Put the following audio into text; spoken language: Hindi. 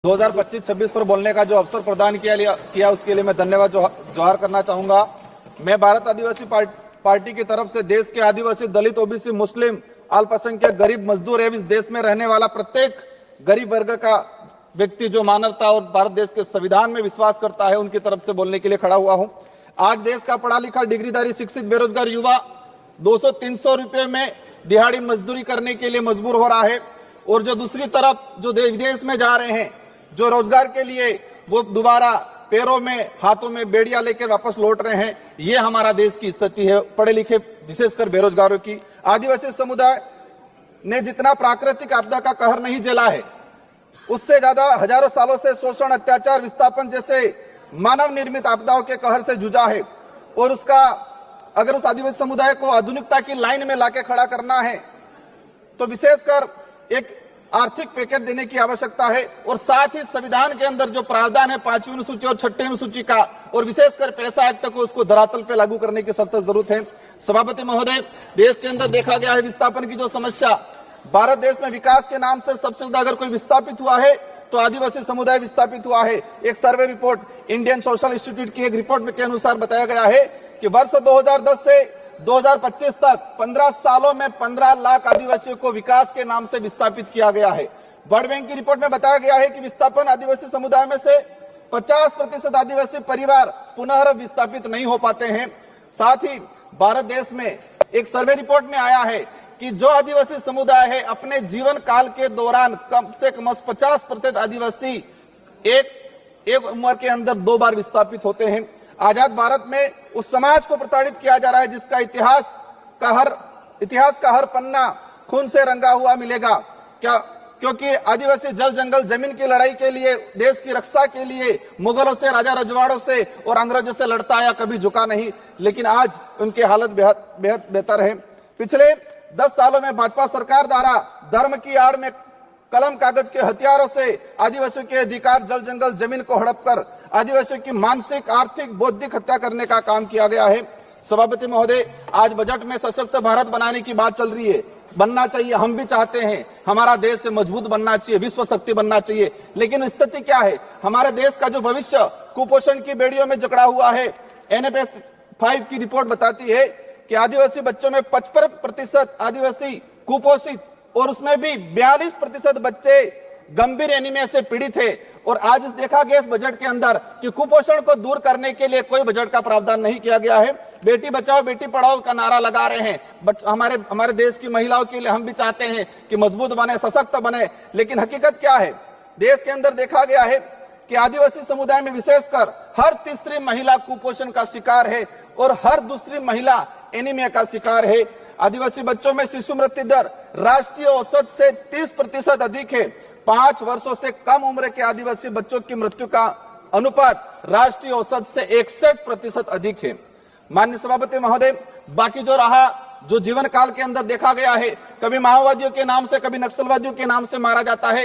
2025-26 पर बोलने का जो अवसर प्रदान किया उसके लिए मैं धन्यवाद जोहार करना चाहूंगा। मैं भारत आदिवासी पार्टी की तरफ से देश के आदिवासी, दलित, ओबीसी, मुस्लिम, अल्पसंख्यक, गरीब, मजदूर एवं इस देश में रहने वाला प्रत्येक गरीब वर्ग का व्यक्ति जो मानवता और भारत देश के संविधान में विश्वास करता है, उनकी तरफ से बोलने के लिए खड़ा हुआ हूं। आज देश का पढ़ा लिखा, डिग्रीधारी, शिक्षित, बेरोजगार युवा 200-300 रुपए में दिहाड़ी मजदूरी करने के लिए मजबूर हो रहा है, और जो दूसरी तरफ जो विदेश में जा रहे हैं, जो रोजगार के लिए वो दोबारा पैरों में, हाथों में बेड़ियां लेकर वापस लौट रहे हैं। ये हमारा देश की स्थिति है, पढ़े लिखे विशेषकर बेरोजगारों की। आदिवासी समुदाय ने जितना प्राकृतिक आपदा का कहर नहीं झेला है, उससे ज्यादा हजारों सालों से शोषण, अत्याचार, विस्थापन जैसे मानव निर्मित आपदाओं के कहर से जूझा है। और उसका अगर उस आदिवासी समुदाय को आधुनिकता की लाइन में लाके खड़ा करना है तो विशेषकर एक आर्थिक पैकेज देने की आवश्यकता है, और साथ ही संविधान के अंदर जो प्रावधान है 5वीं अनुसूची और 6ठी अनुसूची का, और विशेषकर पैसा एक्ट को उसको धरातल पे लागू करने की सख्त जरूरत है। सभापति महोदय, देश के अंदर देखा गया है विस्थापन की जो समस्या, भारत देश में विकास के नाम से सबसे ज्यादा अगर कोई विस्थापित हुआ है तो आदिवासी समुदाय विस्थापित हुआ है। एक survey report Indian social institute की एक रिपोर्ट के अनुसार बताया गया है कि वर्ष 2010 से 2025 तक 15 सालों में 15 लाख आदिवासियों को विकास के नाम से विस्थापित किया गया है। वर्ल्ड बैंक की रिपोर्ट में बताया गया है कि विस्थापन आदिवासी समुदाय में से 50% आदिवासी परिवार पुनः विस्थापित नहीं हो पाते हैं। साथ ही भारत देश में एक सर्वे रिपोर्ट में आया है कि जो आदिवासी समुदाय है अपने जीवन काल के दौरान कम से कम 50% आदिवासी एक उम्र के अंदर 2 बार विस्थापित होते हैं। आजाद भारत में उस समाज को प्रताड़ित किया जा रहा है जिसका इतिहास का हर पन्ना खून से रंगा हुआ मिलेगा। क्योंकि आदिवासी जल जंगल जमीन की लड़ाई के लिए, देश की रक्षा के लिए मुगलों से, राजा रजवाड़ों से और अंग्रेजों से लड़ता आया, कभी झुका नहीं। लेकिन आज उनकी हालत बेहद बेहतर है। पिछले 10 सालों में भाजपा सरकार द्वारा धर्म की आड़ में कलम कागज के हथियारों से आदिवासियों के अधिकार, जल जंगल जमीन को हड़प कर आदिवासियों की मानसिक, आर्थिक, बौद्धिक हत्या करने का काम किया गया है। सभापति महोदय, आज बजट में सशक्त भारत बनाने की बात चल रही है। बनना चाहिए, हम भी चाहते हैं, हमारा देश मजबूत बनना चाहिए, विश्व शक्ति बनना चाहिए। लेकिन स्थिति क्या है? हमारे देश का जो भविष्य कुपोषण की बेड़ियों में जकड़ा हुआ है। NFS 5 की रिपोर्ट बताती है कि आदिवासी बच्चों में 55% आदिवासी कुपोषित, और उसमें भी 42% बच्चे गंभीर एनीमिया से पीड़ित है। और आज देखा गया इस बजट के अंदर कि कुपोषण को दूर करने के लिए कोई बजट का प्रावधान नहीं किया गया है। बेटी बचाओ बेटी पढ़ाओ का नारा लगा रहे हैं, बट हमारे देश की महिलाओं के लिए हम भी चाहते हैं कि मजबूत बने, सशक्त बने। लेकिन हकीकत क्या है? देश के अंदर देखा गया है कि आदिवासी समुदाय में विशेषकर हर तीसरी महिला कुपोषण का शिकार है और हर दूसरी महिला एनीमिया का शिकार है। आदिवासी बच्चों में शिशु मृत्यु दर राष्ट्रीय औसत से 30% अधिक है। 5 वर्षों से कम उम्र के आदिवासी बच्चों की मृत्यु का अनुपात राष्ट्रीय औसत से 61% अधिक है। माननीय सभापति महोदय, बाकी जो जीवन काल के अंदर देखा गया है, कभी माओवादियों के नाम से, कभी नक्सलवादियों के नाम से मारा जाता है।